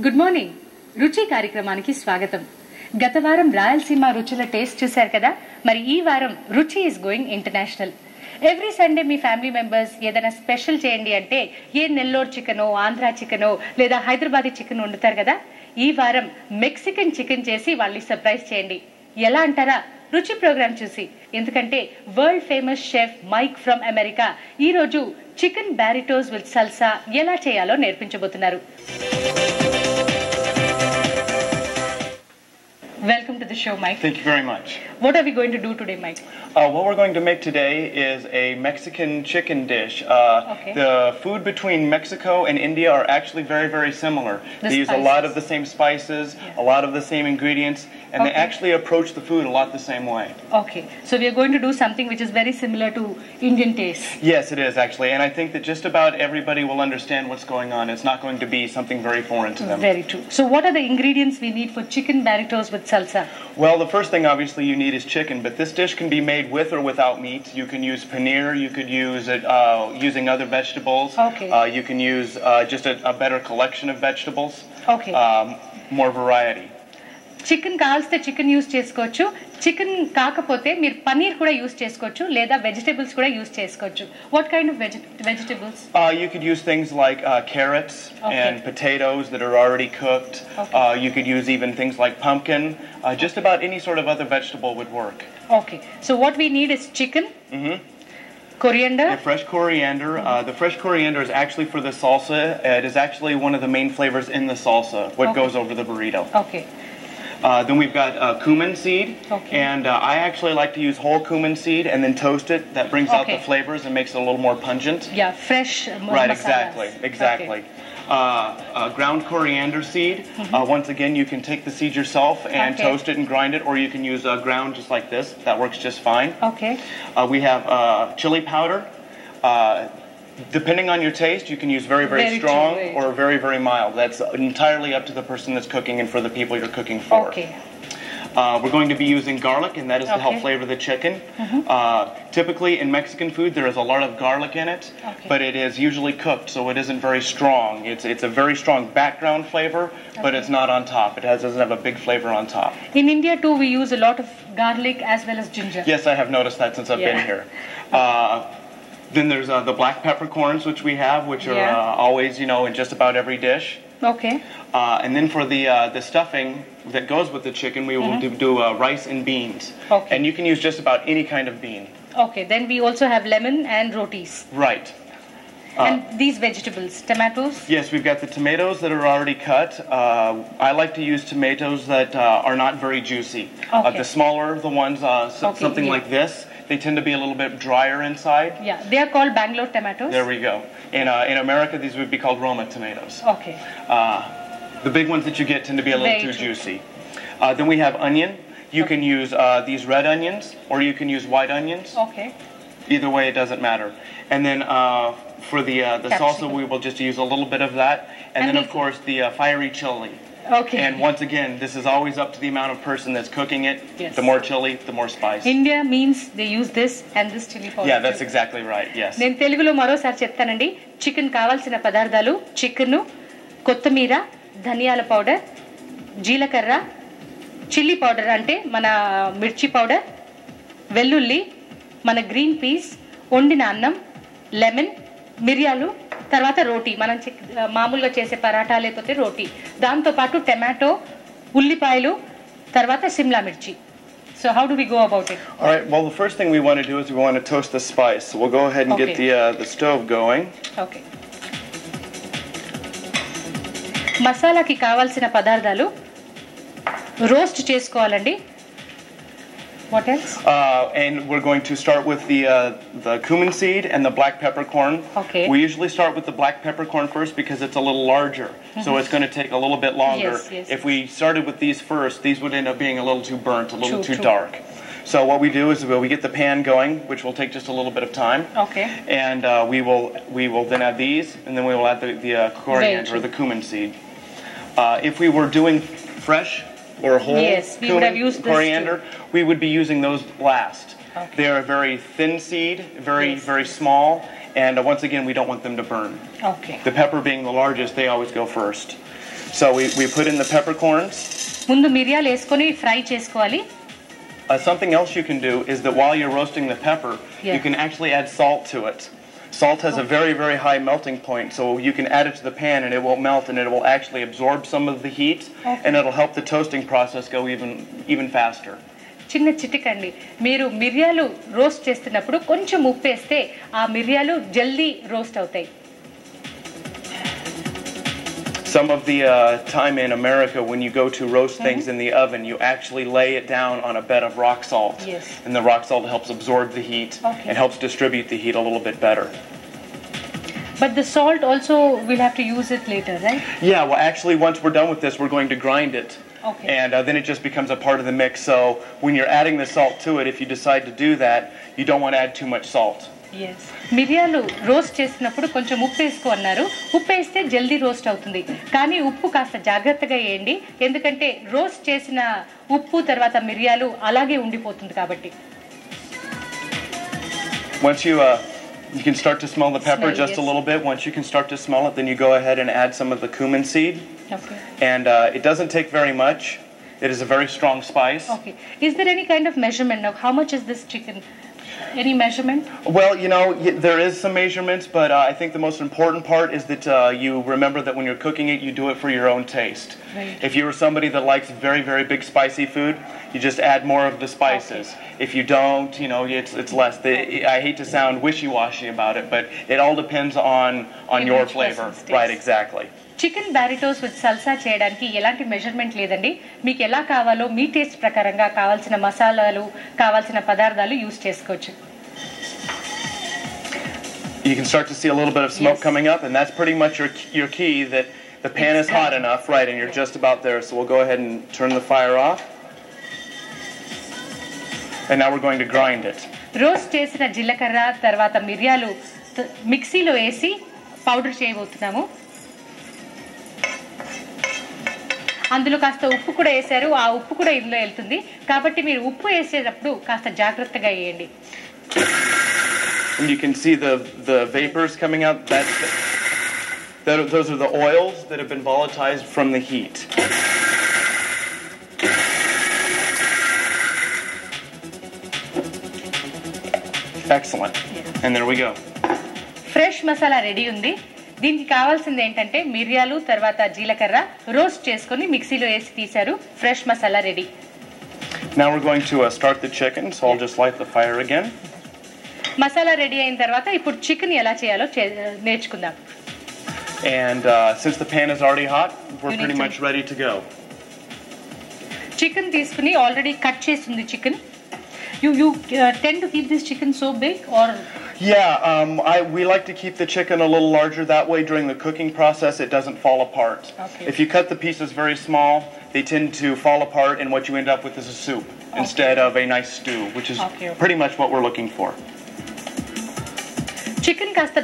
Good morning రుచి కార్యక్రమానికి స్వాగతం. గత వారం రాయలసీమ రుచుల టేస్ట్ చూశారు కదా. మరి ఈ వారం రుచి is going international. Every Sunday me family members ఏదైనా స్పెషల్ చేయండి అంటే ఏ నెల్లూరు చికెనో ఆంధ్రా చికెనో లేదా హైదరాబాదీ చికెన్ వండుతారు కదా. ఈ వారం మెక్సికన్ చికెన్ చేసి వాళ్ళని సర్ప్రైజ్ చేయండి. ఎలా అంటారా? రుచి ప్రోగ్రామ్ చూసి. ఎందుకంటే world famous chef Mike from America ఈ రోజు చికెన్ బ్యారిటోస్ విత్ సల్సా ఎలా చేయాలో నేర్పించబోతున్నారు. Welcome to the show, Mike. Thank you very much. What are we going to do today, Mike? What we're going to make today is a Mexican chicken dish. Okay. The food between Mexico and India are actually very, very similar. They use a lot of the same spices, a lot of the same ingredients, and they actually approach the food a lot the same way. Okay. So we are going to do something which is very similar to Indian taste. Yes, it is actually, and I think that just about everybody will understand what's going on. It's not going to be something very foreign to them. Very true. So what are the ingredients we need for chicken burritos with salsa? Well, the first thing obviously you need is chicken, but this dish can be made with or without meat. You can use paneer, you could use it using other vegetables. Okay. You can use just a better collection of vegetables. Okay. More variety. Chicken కావాల్స్తే chicken use చేసుకోవచ్చు. Chicken కాకపోతే మీరు పనీర్ కూడా use చేసుకోవచ్చు లేదా vegetables కూడా use చేసుకోవచ్చు. What kind of vegetables? You could use things like carrots and potatoes that are already cooked. You could use even things like pumpkin. Just about any sort of other vegetable would work. Okay. So what we need is chicken. Coriander? Yeah, fresh coriander. The fresh coriander is actually for the salsa. It is actually one of the main flavors in the salsa, what goes over the burrito. Okay. Then we've got cumin seed, and I actually like to use whole cumin seed and then toast it. That brings out the flavors and makes it a little more pungent. Yeah, fresh right, masalas. exactly. Ground coriander seed. Once again, you can take the seed yourself and toast it and grind it, or you can use ground just like this. That works just fine. Okay. We have chili powder. Depending on your taste, you can use very, very strong or very, very mild. That's entirely up to the person that's cooking and for the people you're cooking for. Okay. We're going to be using garlic, and that is to help flavor the chicken. Typically, in Mexican food, there is a lot of garlic in it, but it is usually cooked, so it isn't very strong. It's a very strong background flavor, but it's not on top. It doesn't have a big flavor on top. In India, too, we use a lot of garlic as well as ginger. Yes, I have noticed that since I've been here. Then there's the black peppercorns, which we have, which are always, in just about every dish. Okay. And then for the stuffing that goes with the chicken, we will do rice and beans. Okay. And you can use just about any kind of bean. Okay. Then we also have lemon and rotis. Right. And these vegetables, tomatoes? Yes, we've got the tomatoes that are already cut. I like to use tomatoes that are not very juicy. The smaller the ones, something like this, they tend to be a little bit drier inside. Yeah, they are called Bangalore tomatoes. There we go. In America, these would be called Roma tomatoes. Okay. The big ones that you get tend to be a little too juicy. Then we have onion. You can use these red onions, or you can use white onions. Okay. Either way, it doesn't matter. And then for the salsa, we will just use a little bit of that. And then, of course, the fiery chili. Okay. And once again, this is always up to the amount of person that's cooking it. Yes. The more chili, the more spice. India means they use this and this chili powder. Yeah, that's exactly right. Yes. నేను తెలుగులో మరోసారి చెప్తానండి. Chicken కావాల్సిన పదార్థాలు chicken, కొత్తిమీర, ధనియాల powder, జీలకర్ర, chilli powder అంటే మన మిర్చి పౌడర్, వెల్లుల్లి, మన గ్రీన్ పీస్, వండిన అన్నం, లెమన్, మిరియాలు, తర్వాత రోటీ, మనం మామూలుగా చేసే పరాటా లేకపోతే రోటీ, దాంతోపాటు టమాటో, ఉల్లిపాయలు, తర్వాత సిమ్లా మిర్చి. So how do we go about it? All right. Well, the first thing we want to do is we want to toast the spice. So we'll go ahead and get the stove going. Okay. మసాలాకి కావాల్సిన పదార్థాలు roast చేసుకోవాలండి. What else? And we're going to start with the cumin seed and the black peppercorn. Okay. We usually start with the black peppercorn first because it's a little larger, so it's going to take a little bit longer. Yes. If we started with these first, these would end up being a little too burnt, a little too dark. So what we do is we get the pan going, which will take just a little bit of time. Okay. And we will then add these, and then we will add the coriander or the cumin seed. If we were doing fresh or whole we would have used coriander, we would be using those last. Okay. They are a very thin seed, very small, and once again, we don't want them to burn. Okay. The pepper being the largest, they always go first. So we put in the peppercorns. ముందు మిరియాలు వేసుకొని fry చేసుకోవాలి. Something else you can do is that while you're roasting the pepper, you can actually add salt to it. Salt has a very, very high melting point, so you can add it to the pan and it will melt and it will actually absorb some of the heat, and it'll help the toasting process go even faster. చిన్న చిటికండి, మీరు మిరియాలు roast చేస్తున్నప్పుడు కొంచెం ఉప్పు వేస్తే ఆ మిరియాలు జల్దీ రోస్ట్ అవుతాయి. Some of the time in America, when you go to roast things in the oven, you actually lay it down on a bed of rock salt. Yes. And the rock salt helps absorb the heat and helps distribute the heat a little bit better. But the salt also, we'll have to use it later, right? Yeah, well actually once we're done with this, we're going to grind it. Okay. And then it just becomes a part of the mix. So when you're adding the salt to it, if you decide to do that, you don't want to add too much salt. Yes. మిరియాలు roast చేసినప్పుడు కొంచెం ఉప్పు వేసుకో అన్నారు. ఉప్పు వేస్తే జల్దీ roast అవుతుంది, కానీ ఉప్పు కాస్త జాగ్రత్తగా వేయండి, ఎందుకంటే రోస్ట్ చేసిన ఉప్పు తర్వాత మిరియాలు అలాగే ఉండిపోతుంది కాబట్టి. Once you can start to smell the pepper just a little bit. Once you can start to smell it, then you go ahead and add some of the cumin seed. Okay. And it doesn't take very much. It is a very strong spice. Okay. Is there any kind of measurement now? How much is this chicken? Any measurement? Well, you know, there is some measurements, but I think the most important part is that you remember that when you're cooking it, you do it for your own taste. Right. If you are somebody that likes very, very big spicy food, you just add more of the spices. Okay. If you don't, you know, it's less. I hate to sound wishy-washy about it, but it all depends on your flavor. Right, exactly. Chicken burritos with salsa చేయడానికి ఎలాంటి measurement లేదండి. మీకు ఎలా కావాలో మీ taste ప్రకారంగా కావాల్సిన మసాలాలు, కావాల్సిన పదార్థాలు యూస్ చేసుకోవచ్చు. You can start to see a little bit of smoke coming up, and that's pretty much your key that the pan is hot enough, right, and you're just about there. So we'll go ahead and turn the fire off. And now we're going to grind it. Roast చేసిన జీలకర్ర తర్వాత మిరియాలు మిక్సీలో వేసి powder చేయబోతున్నాము. అందులో కాస్త ఉప్పు కూడా వేశారు, ఆ ఉప్పు కూడా ఇందులో వెళ్తుంది, కాబట్టి మీరు ఉప్పు వేసేటప్పుడు కాస్త జాగ్రత్తగా వేయండి. And you can see the vapors coming out. Those are the oils that have been volatilized from the heat. Excellent. And there we go. Fresh masala ready ఉంది. దీనికి కావాల్సింది ఏంటంటే మిరియాలు తర్వాత జీలకర్ర రోస్ట్ చేసుకొని మిక్సీలో వేసి తీశారు. Fresh masala ready. Now we're going to start the chicken, so I'll just light the fire again. Masala ready అయిన తర్వాత ఇప్పుడు చికెన్ ఎలా చేయాలో నేర్చుకుందాం. And since the pan is already hot, we're pretty much ready to go. Chicken తీసుకుని already cut చేసింది chicken. You tend to keep this chicken so big or? Yeah, we like to keep the chicken a little larger. That way, during the cooking process, it doesn't fall apart. Okay. If you cut the pieces very small, they tend to fall apart, and what you end up with is a soup instead of a nice stew, which is pretty much what we're looking for. Chicken కాస్త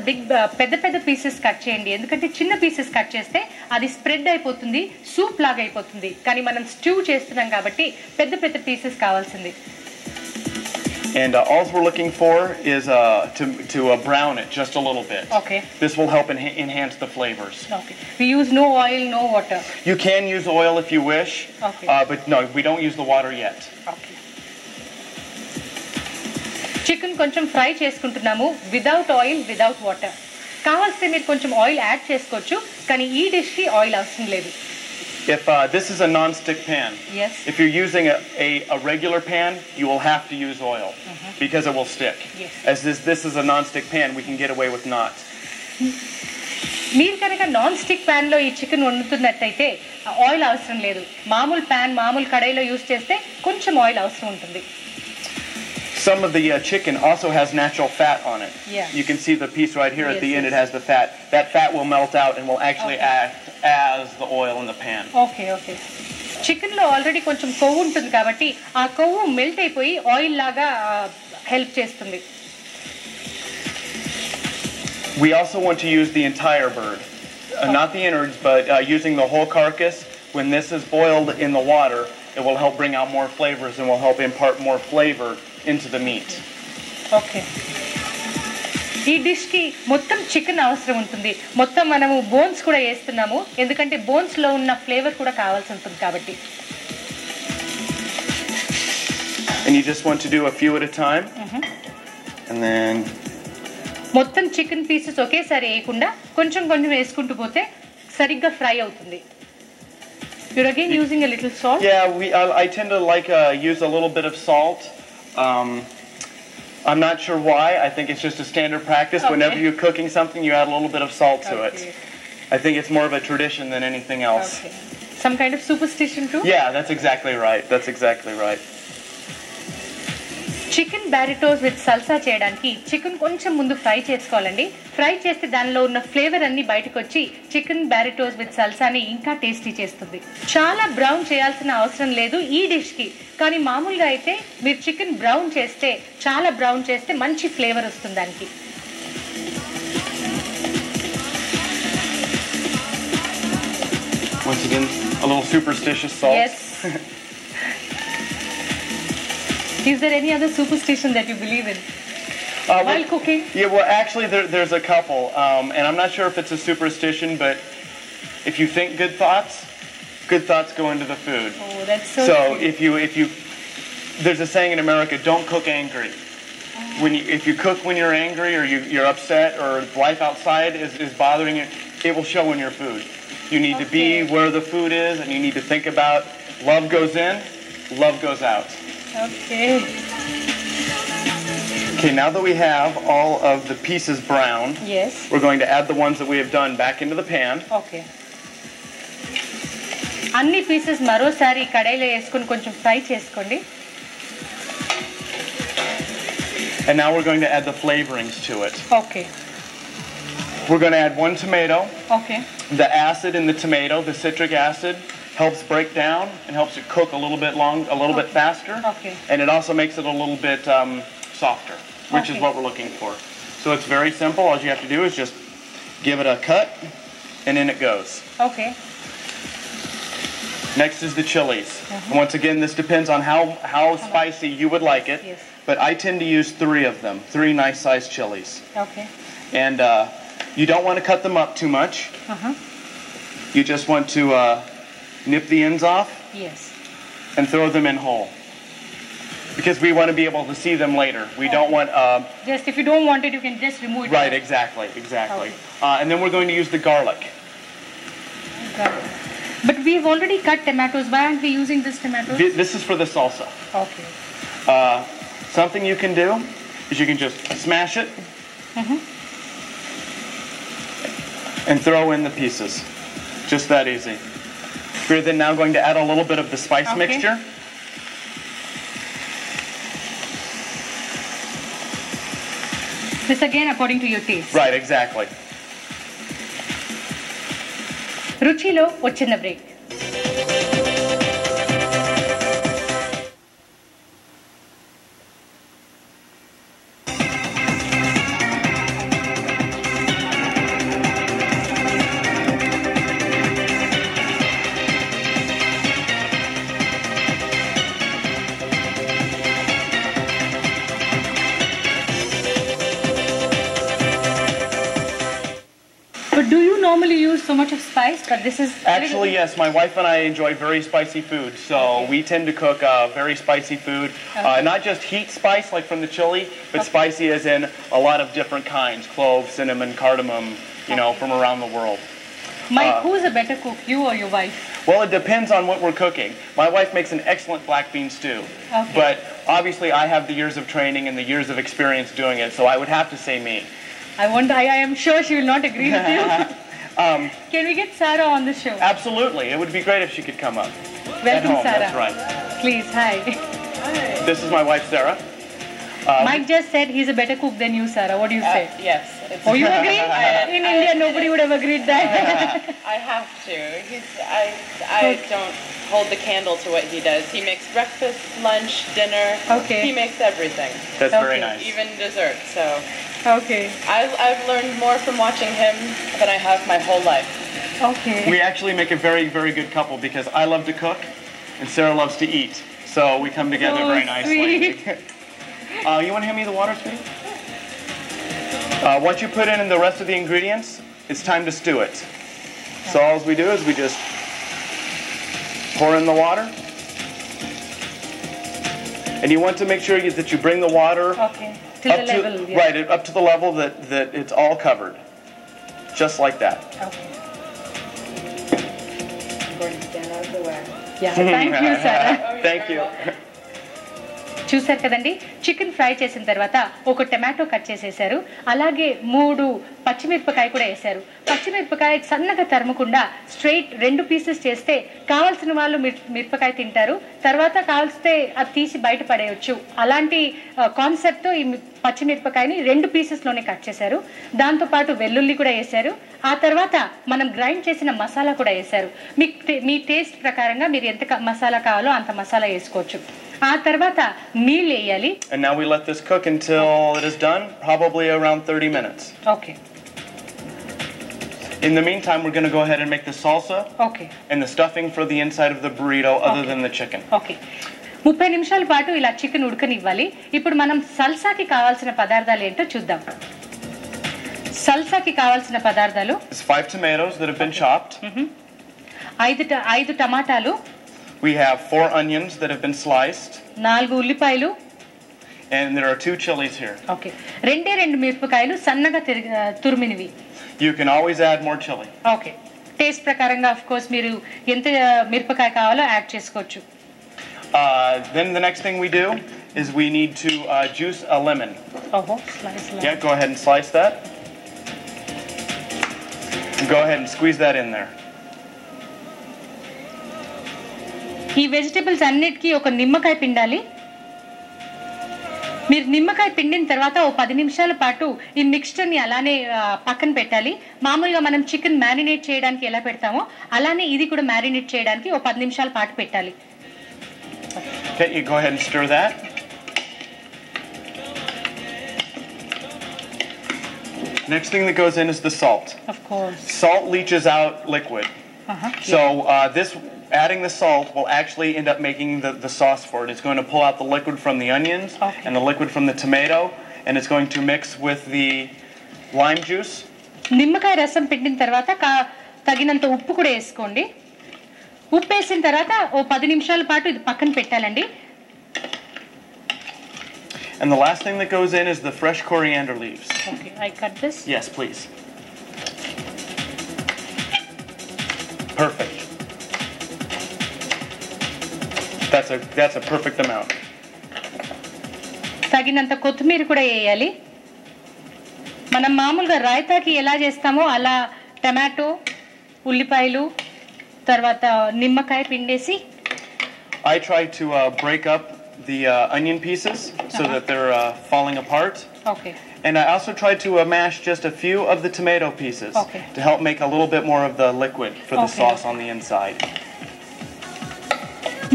పెద్ద పెద్ద pieces cut చేయండి, ఎందుకంటే చిన్న pieces cut చేస్తే అది spread అయిపోతుంది, soup లాగా అయిపోతుంది. కానీ మనం స్ట్యూ చేస్తున్నాం కాబట్టి పెద్ద పెద్ద పీసెస్ కావాల్సింది. And all we're looking for is to brown it just a little bit. Okay. This will help enhance the flavors. Okay. We use no oil, no water. You can use oil if you wish. Okay. But no, we don't use the water yet. Okay. Chicken కొంచెం fry చేసుకుంటున్నాము without oil, without water. కావాల్సి మీరు కొంచెం oil add చేసుకోవచ్చు, కానీ ఈ డిష్కి oil అవసరం లేదు. If this is a non-stick pan, yes. If you're using a regular pan, you will have to use oil because it will stick. Yes. As this is a non-stick pan, we can get away with not. మీరు కనుక non stick pan లో ఈ chicken వండుతున్నట్టయితే oil అవసరం లేదు. మామూలు pan, మామూలు కడాయిలో use చేస్తే కొంచెం ఆయిల్ అవసరం ఉంటుంది. Some of the chicken also has natural fat on it. Yeah. You can see the piece right here at the end. It has the fat. That fat will melt out and will actually act as the oil in the pan. Okay, okay. Chicken లో already కొంచెం కొవ్వు ఉంటుంది కాబట్టి ఆ కొవ్వు melt అయిపోయి oil లాగా help చేస్తుంది. We also want to use the entire bird, not the innards, but using the whole carcass. When this is boiled in the water, it will help bring out more flavors and will help impart more flavor into the meat. Okay. ఈ dish కి మొత్తం chicken అవసరం ఉంటుంది. మొత్తం మనము bones కూడా వేస్తున్నాము, ఎందుకంటే బోన్స్ లో ఉన్న ఫ్లేవర్ కూడా కావాల్సి ఉంటుంది కాబట్టి. And you just want to do a few at a time. And then మొత్తం చికెన్ పీసెస్ ఒకేసారి వేయకుండా కొంచెం కొంచెం వేసుకుంటూ పోతే సరిగ్గా ఫ్రై అవుతుంది. You're again using a little salt? Yeah, I tend to use a little bit of salt. I'm not sure why. I think it's just a standard practice. Okay. Whenever you're cooking something, you add a little bit of salt to it. I think it's more of a tradition than anything else. Okay. Some kind of superstition too? Yeah, that's exactly right. That's exactly right. Chicken burritos with salsa చేయడానికి chicken కొంచెం ముందు fry చేసుకోవాలండి. Fry చేస్తే దానిలో ఉన్న flavour అన్ని బయటకు వచ్చి చికెన్ బ్యారిటోస్ విత్ సల్సాని ఇంకా టేస్టీ చేస్తుంది. చాలా బ్రౌన్ చేయాల్సిన అవసరం లేదు ఈ డిష్ కి, కానీ మామూలుగా అయితే మీరు చికెన్ బ్రౌన్ చేస్తే, చాలా బ్రౌన్ చేస్తే మంచి ఫ్లేవర్ వస్తుంది దానికి. Once again, a little superstitious salt. Yes. Is there any other superstition that you believe in while cooking? Yeah, well, actually, there's a couple, and I'm not sure if it's a superstition, but if you think good thoughts go into the food. Oh, that's so. So sweet. if you, there's a saying in America: don't cook angry. If you cook when you're angry or you're upset or life outside is bothering you, it will show in your food. You need to be where the food is, and you need to think about love goes in, love goes out. Okay. Okay, now that we have all of the pieces browned, yes, we're going to add the ones that we have done back into the pan. Okay. అన్ని pieces మరోసారి కడాయిలో వేసుకొని కొంచెం fry చేసుకోండి. And now we're going to add the flavorings to it. Okay. We're going to add 1 tomato. Okay. The acid in the tomato, the citric acid, helps break down and helps it cook a little bit faster. Okay. And it also makes it a little bit softer, which is what we're looking for. So it's very simple. All you have to do is just give it a cut, and in it goes. Okay. Next is the chilies. Once again, this depends on how spicy you would like it. Yes. But I tend to use 3 of them, 3 nice-sized chilies. Okay. And you don't want to cut them up too much. You just want to nip the ends off. Yes. And throw them in whole. Because we want to be able to see them later. We don't want... just if you don't want it, you can just remove it. Right, exactly. Okay. And then we're going to use the garlic. Garlic. But we've already cut tomatoes. Why aren't we using this tomatoes? This is for the salsa. Okay. Something you can do is you can just smash it and throw in the pieces. Just that easy. We're then now going to add a little bit of the spice mixture. This again according to your taste. Right, exactly. రుచిలో వచ్చిన break. Do you normally use so much of spice? But this is actually yes. My wife and I enjoy very spicy food, so we tend to cook very spicy food. Not just heat spice like from the chili, but spicy as in a lot of different kinds: cloves, cinnamon, cardamom. You know, from around the world. Mike, who's a better cook, you or your wife? Well, it depends on what we're cooking. My wife makes an excellent black bean stew, but obviously I have the years of training and the years of experience doing it, so I would have to say me. I am sure she will not agree with you. Can we get Sarah on the show? Absolutely. It would be great if she could come up. Welcome, at home, Sarah. That's right. Please, hi. This is my wife, Sarah. Mike just said he's a better cook than you, Sarah. What do you say? Yes. Oh, you agree? In India, nobody would have agreed that. I have to. I don't hold the candle to what he does. He makes breakfast, lunch, dinner. Okay. He makes everything. That's very nice. Even dessert. So. Okay. I've learned more from watching him than I have my whole life. Okay. We actually make a very, very good couple because I love to cook and Sarah loves to eat. So we come together very nicely. Sweet. You want to hand me the water, sweetie? Once you put in the rest of the ingredients, it's time to stew it. So all we do is we just pour in the water. And you want to make sure that you bring the water up to the level that it's all covered. Just like that. Okay. I'm going to stand out of the way. Yeah, thank you, Sarah. Thank you. చూసారు కదండి, chicken fry చేసిన తర్వాత ఒక tomato cut చేసేసారు, అలాగే 3 పచ్చిమిరపకాయ కూడా వేసారు. పచ్చిమిరపకాయ సన్నగా తరమకుండా స్ట్రైట్ 2 పీసెస్ చేస్తే కావాల్సిన వాళ్ళు మిరపకాయ తింటారు, తర్వాత కావాల్స్తే అది తీసి బయట పడేయచ్చు. అలాంటి కాన్సెప్ట్తో ఈ పచ్చిమిరపకాయని 2 పీసెస్లోనే కట్ చేశారు. దాంతోపాటు వెల్లుల్లి కూడా వేశారు. ఆ తర్వాత మనం గ్రైండ్ చేసిన మసాలా కూడా వేశారు. మీ టేస్ట్ ప్రకారంగా మీరు ఎంత మసాలా కావాలో అంత మసాలా వేసుకోవచ్చు. ఆ తర్వాత నీళ్ళు వేయాలి. And now we let this cook until it is done, probably around 30 minutes. Okay. In the meantime, we're going to go ahead and make the salsa. Okay. And the stuffing for the inside of the burrito other than the chicken. Okay. 30 నిమిషాల పాటు ఇలా chicken ఉడకనివ్వాలి. ఇప్పుడు మనం సల్సాకి కావాల్సిన పదార్థాలు ఏంటో చూద్దాం. సల్సాకి కావాల్సిన పదార్థాలు 5 tomatoes that have been chopped. 5 టమాటాలు. We have 4 onions that have been sliced. 4 ఉల్లిపాయలు. And there are 2 chilies here. Okay. 2 మిరపకాయలు సన్నగా తురిమినవి. You can always add more chili. Okay. Taste ప్రకారంగా ఆఫ్ కోర్స్ మీరు ఎంత మిరపకాయ కావాలో యాడ్ చేసుకోవచ్చు. Then the next thing we do is we need to juice a lemon. Slice lemon. Yeah, go ahead and slice that. And go ahead and squeeze that in there. ఈ vegetables అన్నిటికీ ఒక నిమ్మకాయ పిండాలి. మీరు నిమ్మకాయ పిండిన తర్వాత ఓ 10 నిమిషాల పాటు ఈ మిక్స్చర్ని అలానే పక్కన పెట్టాలి. మామూలుగా మనం చికెన్ మ్యారినేట్ చేయడానికి ఎలా పెడతామో అలానే ఇది కూడా మ్యారినేట్ చేయడానికి ఓ 10 నిమిషాల పాటు పెట్టాలి. Okay, you go ahead and stir that. Next thing that goes in is the salt. Of course. Salt leaches out liquid. So adding the salt will actually end up making the sauce for it. It's going to pull out the liquid from the onions and the liquid from the tomato, and it's going to mix with the lime juice. నిమ్మకాయ రసం పిండిన తర్వాత తగినంత ఉప్పు కూడా వేసుకోండి. ఉప్పు వేసిన తర్వాత ఓ 10 నిమిషాల పాటు ఇది పక్కన పెట్టాలండి. And the last thing that goes in is the fresh coriander leaves. Okay, I cut this. Yes, please. Perfect. That's a perfect amount. తగినంత కొత్తిమీర కూడా వేయాలి. మనం మామూలుగా రాయితాకి ఎలా చేస్తామో అలా టమాటో, ఉల్లిపాయలు, తర్వాత నిమ్మకాయ పిండేసి I try to break up the onion pieces so that they're falling apart. Okay. And I also try to mash just a few of the tomato pieces to help make a little bit more of the liquid for the sauce on the inside.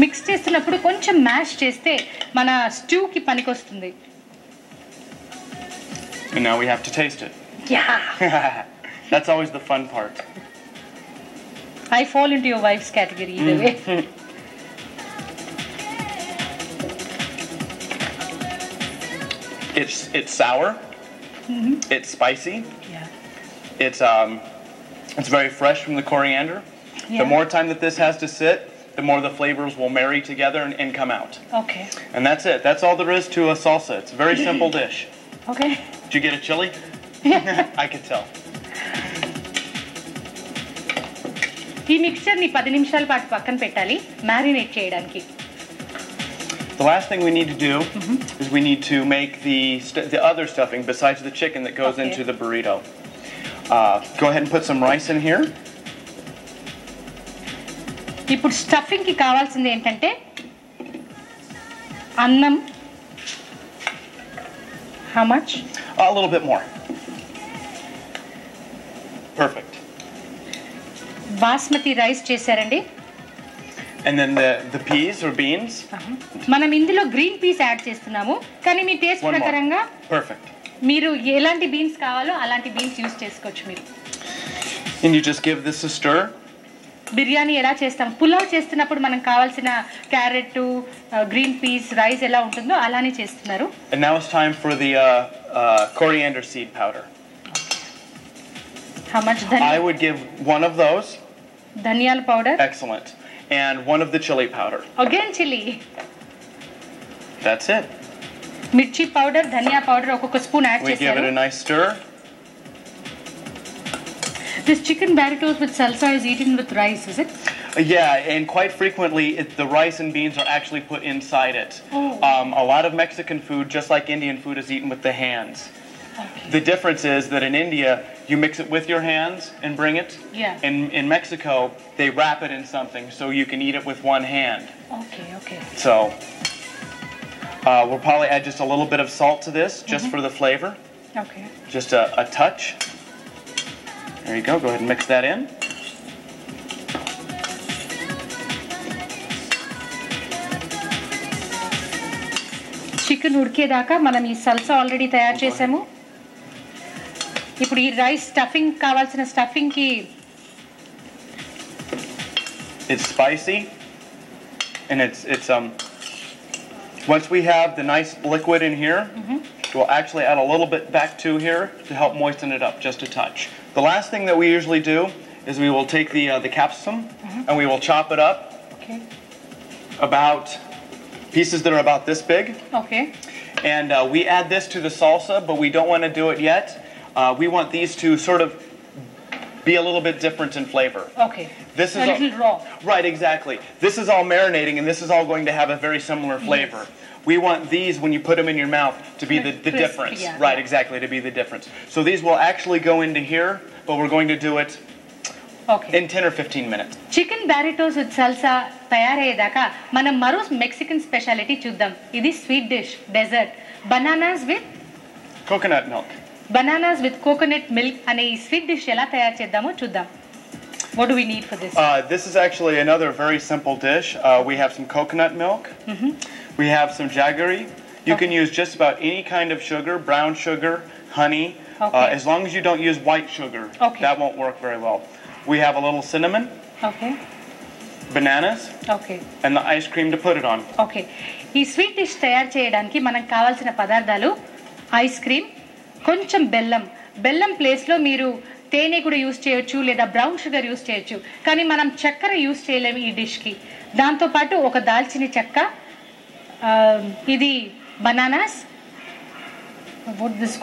Mix చేస్తున్నప్పుడు కొంచెం mash చేస్తే మన స్ట్యూకి పనికొస్తుంది. And now we have to taste it. Yeah. That's always the fun part. I fall into your wife's category either way. It's sour. It's spicy. Yeah. It's very fresh from the coriander. Yeah. The more time that this has to sit, the more the flavors will marry together and come out. Okay. And that's it. That's all there is to a salsa. It's a very simple dish. Okay. Did you get a chili? I could tell. ఈ మిక్స్చర్ని 10 నిమిషాల పాటు పక్కన పెట్టాలి marinate చేయడానికి. The last thing we need to do is we need to make the other stuffing besides the chicken that goes into the burrito. Go ahead and put some rice in here. ఇప్పుడు స్టఫింగ్కి కావాల్సింది ఏంటంటే అన్నం. How much? A little bit more. Perfect. Basmati rice చేశారండి. And then the peas or beans. మనం ఇందులో green peas add చేస్తున్నాము, కానీ మీ taste ప్రకారంగా Perfect. మీరు ఎలాంటి బీన్స్ కావాలో అలాంటి బీన్స్ యూస్ చేసుకోవచ్చు మీరు. And you just give this a stir. Biryani ఎలా చేస్తాం, పులావ్ చేస్తున్నప్పుడు మనకు కావాల్సిన క్యారెట్, గ్రీన్ పీస్, రైస్ ఎలా ఉంటుందో అలానే చేస్తున్నారు. And now it's time for the coriander seed powder. How much I would give one of those. Dhaniyal powder. Excellent. And one of the chili powder. Again chili. That's it. Mirchi powder, dhania powder ఒక్కొక్క spoon add We give it a nice stir. This chicken burritos with salsa is eaten with rice, is it? Yeah, and quite frequently the rice and beans are actually put inside it. A lot of Mexican food, just like Indian food, is eaten with the hands. Okay. The difference is that in India, you mix it with your hands and bring it. Yeah. In Mexico, they wrap it in something so you can eat it with one hand. Okay. So we'll probably add just a little bit of salt to this, just for the flavor. Okay. Just a touch. There you go. Go ahead and mix that in. Chicken ఉడికేదాకా మనం ఈ salsa already తయారు చేసాము. ఇప్పుడు ఈ rice stuffing కావాల్సిన stuffing కి It's spicy, and it's once we have the nice liquid in here, we'll actually add a little bit back to here to help moisten it up just a touch. The last thing that we usually do is we will take the capsicum and we will chop it up. Okay. About pieces that are about this big. Okay. And we add this to the salsa, but we don't want to do it yet. We want these to sort of be a little bit different in flavor. Okay. This is a little raw. Right, exactly. This is all marinating, and this is all going to have a very similar flavor. Yes. We want these, when you put them in your mouth, to be the difference. Yeah, right, exactly, to be the difference. So these will actually go into here, but we're going to do it in 10 or 15 minutes. Chicken burritos with salsa తయారయ్యేదాకా మనం మరో Mexican speciality చూద్దాం. ఇది sweet dish, dessert. Bananas with coconut milk అనే ఈ sweet dish ఎలా తయారు చేద్దామో చూద్దాం. What do we need for this? This is actually another very simple dish. We have some coconut milk. We have some jaggery. You can use just about any kind of sugar, brown sugar, honey, as long as you don't use white sugar. That won't work very well. We have a little cinnamon. Okay. Bananas. Okay. And the ice cream to put it on. Okay. ఈ sweet dish తయారు చేయడానికి మనకు కావాల్సిన పదార్థాలు ice cream, కొంచెం బెల్లం place లో మీరు తేనె కూడా యూజ్ చేయొచ్చు లేదా బ్రౌన్ షుగర్ యూజ్ చేయొచ్చు. కానీ మనం చక్కెర యూజ్ చేయలేము ఈ డిష్ కి. దాంతో పాటు ఒక దాల్చిన చెక్క, ఇది బనానాస్,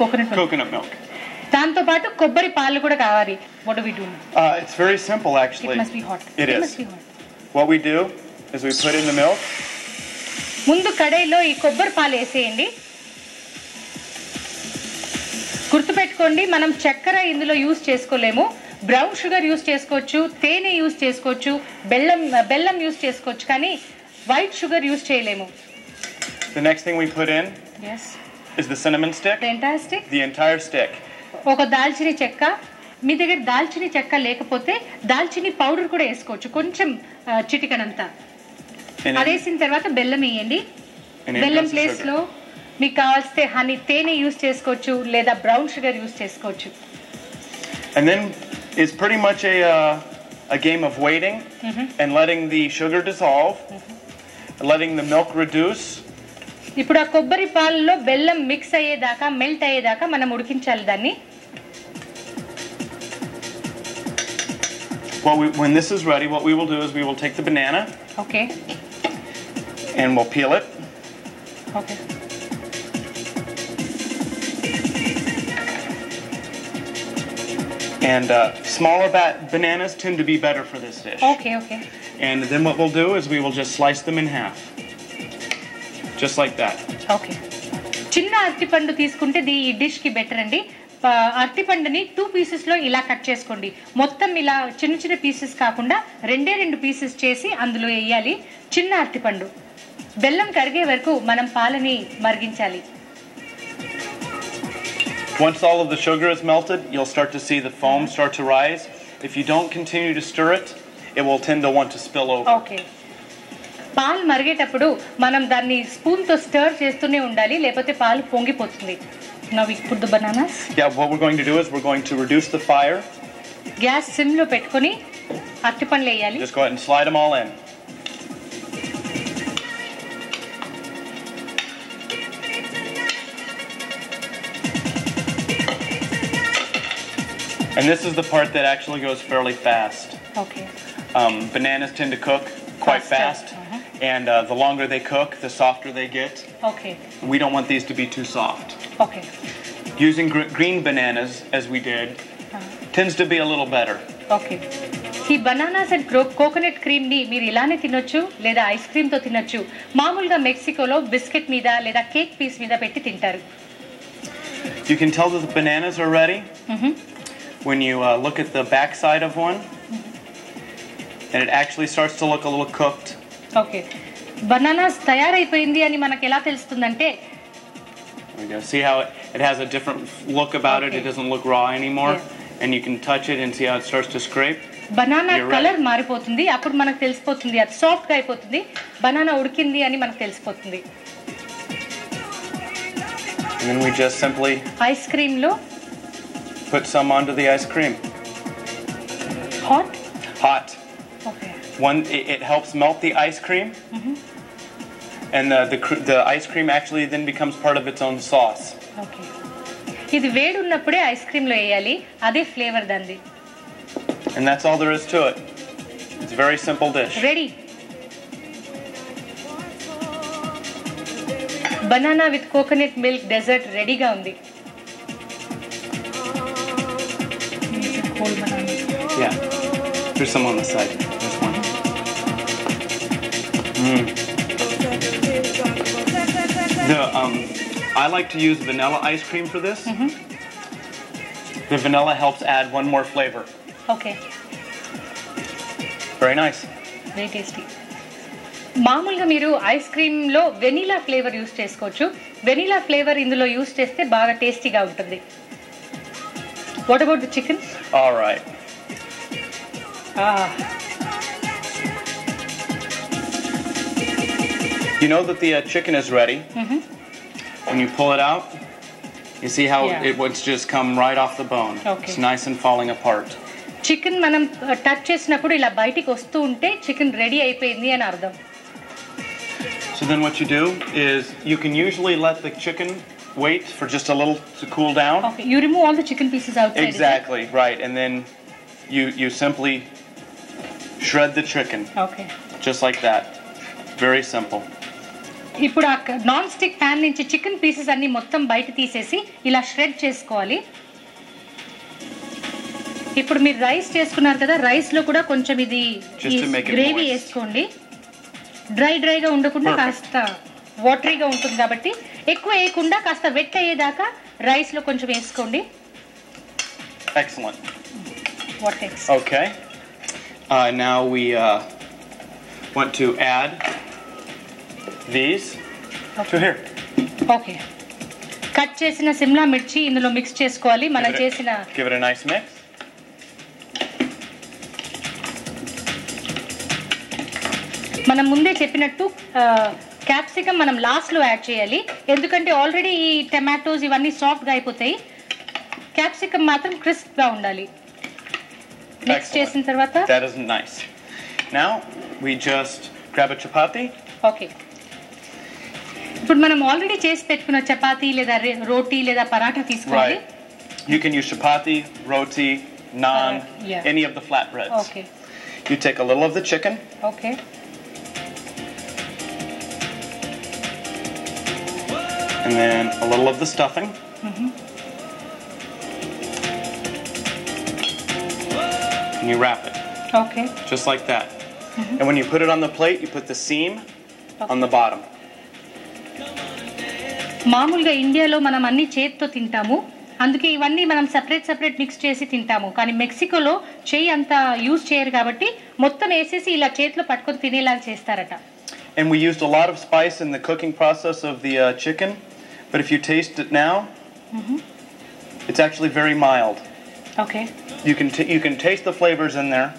coconut milk. దాంతో పాటు కొబ్బరి పాలు కూడా కావాలి. What do we do? It's very simple actually. It must be hot. It is. Must be hot. What we do is we put in the milk. ముందు కడాయిలో ఈ కొబ్బరి పాలు వేసేయండి. గుర్తుపెట్టుకోండి, మనం చక్కెర ఇందులో యూజ్ చేసుకోలేము. బ్రౌన్ షుగర్ యూజ్ చేసుకోవచ్చు, తేనె యూజ్ చేసుకోవచ్చు, బెల్లం యూజ్ చేసుకోవచ్చు, కానీ వైట్ షుగర్ యూజ్ చేయలేము. The next thing we put in is the cinnamon stick. The entire stick? The entire stick. ఒక దాల్చిన చెక్క. మీ దగ్గర దాల్చిన చెక్క లేకపోతే దాల్చిని పౌడర్ కూడా వేసుకోవచ్చు, కొంచెం చిటికనంతా. అదేసిన తర్వాత బెల్లం వేయండి. బెల్లం ప్లేస్ లో మీకు కావాల్స్తే హనీ, తేనె యూజ్ చేసుకోవచ్చు లేదా బ్రౌన్ షుగర్ యూజ్ చేసుకోవచ్చు. And then it's pretty much a game of waiting and letting the sugar dissolve, letting the milk reduce. ఇప్పుడు ఆ కొబ్బరి పాలలో బెల్లం మిక్స్ అయ్యేదాకా, మెల్ట్ అయ్యేదాకా మనం ఉడికించాలి దాన్ని. When this is ready, what we will do is we will take the banana. Okay. And we'll peel it. Okay. And smaller bananas tend to be better for this dish. Okay. And then what we'll do is we will just slice them in half. Just like that. Okay. చిన్న అరటిపండు తీసుకుంటే ఈ dish కి better అండి. అరటిపండుని 2 pieces లో ఇలా cut చేసుకోండి. మొత్తం ఇలా చిన్న పీసెస్ కాకుండా 2 పీసెస్ చేసి అందులో వేయాలి. చిన్న అరటిపండు. బెల్లం కరిగే వరకు మనం పాలని మరిగించాలి. Once all of the sugar is melted, you'll start to see the foam start to rise. If you don't continue to stir it, it will tend to want to spill over. Okay. పాలు మరిగేటప్పుడు మనం దాన్ని spoon తో స్టర్ చేస్తూనే ఉండాలి, లేకపోతే పాలు పొంగిపోతుంది. Now we put the bananas. Yeah, what we're going to do is we're going to reduce the fire. Gas SIM లో పెట్టుకొని అరటిపండ్లు వేయాలి. Just go ahead and slide them all in. And this is the part that actually goes fairly fast. Okay. Bananas tend to cook quite fast, and the longer they cook, the softer they get. Okay. We don't want these to be too soft. Okay. Using green bananas, as we did, tends to be a little better. Okay. ఈ bananas and coconut cream ని మీరు ఇలానే తినొచ్చు లేదా ice cream తో తినొచ్చు. మామూలుగా మెక్సికోలో biscuit మీద లేదా కేక్ పీస్ మీద పెట్టి తింటారు. You can tell that the bananas are ready when you look at the back side of one, and it actually starts to look a little cooked. Okay. Bananas తయారైపోయింది అని మనకు ఎలా తెలుస్తుందంటే There we go. See how it has a different look about it? It doesn't look raw anymore. Yes. And you can touch it and see how it starts to scrape. Banana colour మారిపోతుంది. అప్పుడు మనకు తెలిసిపోతుంది అది soft గా అయిపోతుంది. Banana ఉడికింది అని మనకు తెలిసిపోతుంది. And then we just simply ice cream లో put some onto the ice cream. Hot? Hot. Okay. It helps melt the ice cream. And the ice cream actually then becomes part of its own sauce. Okay. ఇది వేడి ఉన్నప్పుడే ice cream లో వేయాలి. అదే flavour దాన్ని. And that's all there is to it. It's a very simple dish. Ready. Banana with coconut milk dessert రెడీగా ఉంది. Whole banana. Yeah. There's some on the side. There's one. I like to use vanilla ice cream for this. The vanilla helps add one more flavor. Okay. Very nice. Very tasty. మామూలుగా మీరు ice cream లో vanilla flavour use చేసుకోవచ్చు. Vanilla flavour ఇందులో use చేస్తే బాగా టేస్టీగా ఉంటుంది. What about the chicken? All right. You know that the chicken is ready. When you pull it out, you see how it would just come right off the bone. Okay. It's nice and falling apart. Chicken మనం touch చేసినప్పుడు ఇలా బయటికి వస్తూ ఉంటే chicken ready అయిపోయింది అని అర్థం. So then what you do is you can usually let the chicken wait for just a little to cool down. Okay, you remove all the chicken pieces outside. Exactly, right. And then you simply shred the chicken. Okay. Just like that. Very simple. ఇప్పుడు ఆ non stick pan నుంచి chicken pieces అన్ని మొత్తం బయట తీసేసి ఇలా shred చేసుకోవాలి. ఇప్పుడు మీరు రైస్ చేసుకున్నారు కదా, రైస్ లో కూడా కొంచెం ఇది గ్రేవీ వేసుకోండి. డ్రైగా ఉండకుండా కాస్త వాటరీగా ఉంటుంది కాబట్టి ఎక్కువ వేయకుండా కాస్త వెట్ అయ్యేదాకా రైస్ లో కొంచెం వేసుకోండి. Excellent. What next? Okay. Now we want to add these to here. Okay. Cut చేసిన సిమ్లా మిర్చి ఇందులో మిక్స్ చేసుకోవాలి. మనం చేసిన Give it a nice mix. మనం ముందే చెప్పినట్టు క్యాప్సికమ్ మనం లాస్ట్ లో యాడ్ చేయాలి. ఎందుకంటే ఆల్రెడీ ఈ టమాటోస్ ఇవన్నీ సాఫ్ట్ గా అయిపోతాయి. క్యాప్సికమ్ మాత్రం క్రిస్ప్ గా ఉండాలి. మిక్స్ చేసిన తర్వాత That is nice. Now we just grab a chapati. Okay. ఇప్పుడు మనం ఆల్రెడీ చేసి పెట్టుకున్న చపాతీ లేదా రోటీ లేదా పరాఠా తీసుకోవాలి. Right. You can use chapati, roti, naan, any of the flatbreads. Okay. You take a little of the chicken. Okay. And then a little of the stuffing. And you wrap it. Okay. Just like that. And when you put it on the plate, you put the seam on the bottom. మామూలుగా ఇండియాలో మనం అన్ని చేతితో తింటాము. అందుకే ఇవన్నీ మనం separate mix చేసి తింటాము. కానీ మెక్సికోలో చేయి అంత యూజ్ చేయరు కాబట్టి మొత్తం వేసేసి ఇలా చేతిలో పట్టుకొని తినేలాగా చేస్తారట. And we used a lot of spice in the cooking process of the chicken, but if you taste it now, it's actually very mild. Okay. You can taste the flavors in there,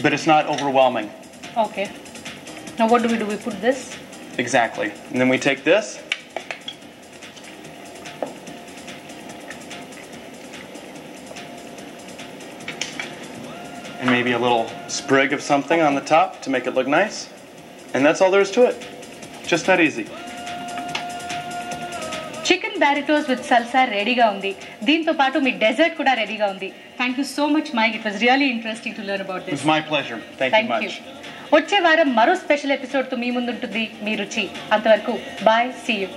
but it's not overwhelming. Okay. Now what do? We put this? Exactly. And then we take this. And maybe a little sprig of something on the top to make it look nice. And that's all there is to it. Just that easy. Chicken burritos with salsa రెడీగా ఉంది. దీంతో పాటు మీ dessert కూడా రెడీగా ఉంది. Thank you so much Mike. It was really interesting to learn about this. It's my pleasure. Thank you much. వచ్చే వారం మరో స్పెషల్ ఎపిసోడ్ తో మీ ముందుంటుంది మీ రుచి. అంతవరకు బాయ్, సీ యూ.